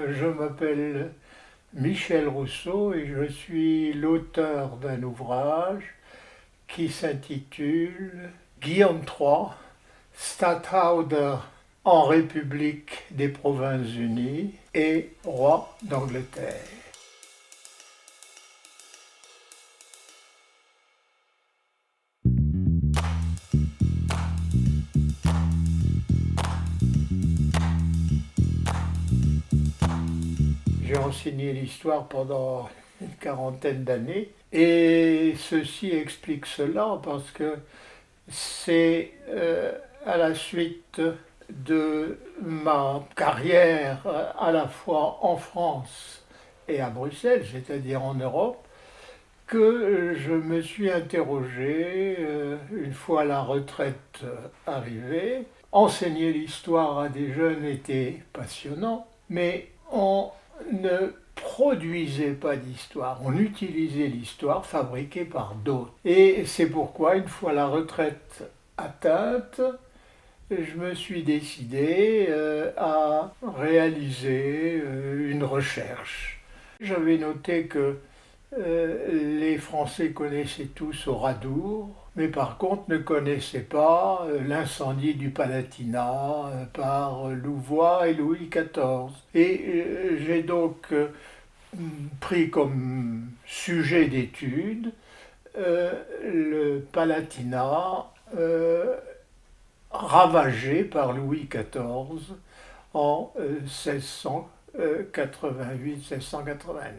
Je m'appelle Michel Rousseau et je suis l'auteur d'un ouvrage qui s'intitule Guillaume III, Statthalter en République des Provinces-Unies et roi d'Angleterre. J'ai enseigné l'histoire pendant une quarantaine d'années et ceci explique cela parce que c'est à la suite de ma carrière à la fois en France et à Bruxelles, c'est-à-dire en Europe, que je me suis interrogé, une fois la retraite arrivée. Enseigner l'histoire à des jeunes était passionnant, mais on ne produisait pas d'histoire, on utilisait l'histoire fabriquée par d'autres. Et c'est pourquoi, une fois la retraite atteinte, je me suis décidé à réaliser une recherche. J'avais noté que les Français connaissaient tous Oradour, mais par contre ne connaissaient pas l'incendie du Palatinat par Louvois et Louis XIV. Et j'ai donc pris comme sujet d'étude le Palatinat ravagé par Louis XIV en 1688-1689.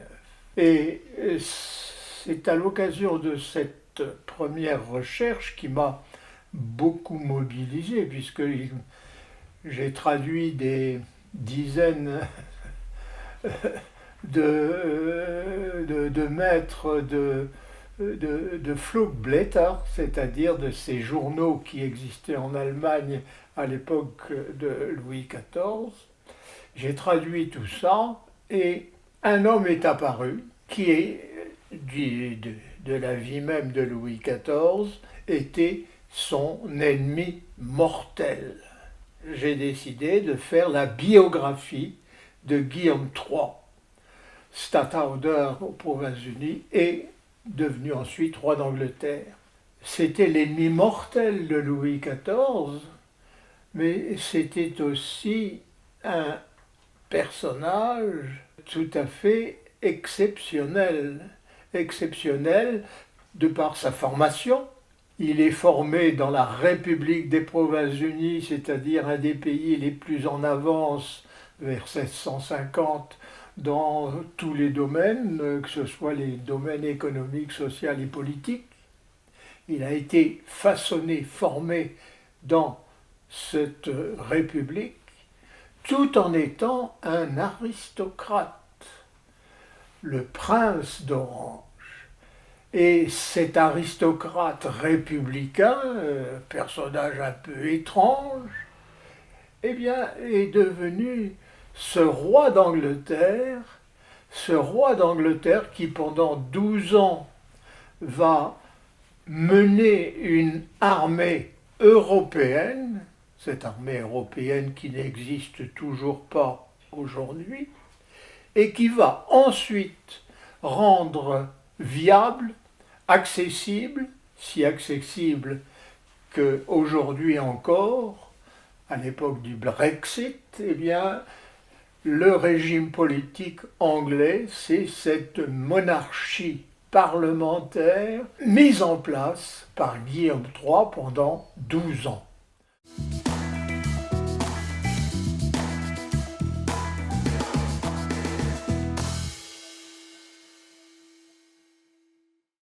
Et c'est à l'occasion de cette première recherche qui m'a beaucoup mobilisé, puisque j'ai traduit des dizaines de maîtres de Flugblätter, c'est-à-dire de ces journaux qui existaient en Allemagne à l'époque de Louis XIV. J'ai traduit tout ça et un homme est apparu qui est, de la vie même de Louis XIV, était son ennemi mortel. J'ai décidé de faire la biographie de Guillaume III, Statthalter aux Provinces-Unies et devenu ensuite roi d'Angleterre. C'était l'ennemi mortel de Louis XIV, mais c'était aussi un personnage tout à fait exceptionnel. Exceptionnel de par sa formation. Il est formé dans la République des Provinces-Unies, c'est-à-dire un des pays les plus en avance vers 1650 dans tous les domaines, que ce soit les domaines économiques, sociaux et politiques. Il a été façonné, formé dans cette République, tout en étant un aristocrate, le prince d'Orange. Et cet aristocrate républicain, personnage un peu étrange, eh bien, est devenu ce roi d'Angleterre qui pendant 12 ans va mener une armée européenne, cette armée européenne qui n'existe toujours pas aujourd'hui, et qui va ensuite rendre viable, accessible, si accessible qu'aujourd'hui encore, à l'époque du Brexit, eh bien, le régime politique anglais, c'est cette monarchie parlementaire mise en place par Guillaume III pendant 12 ans.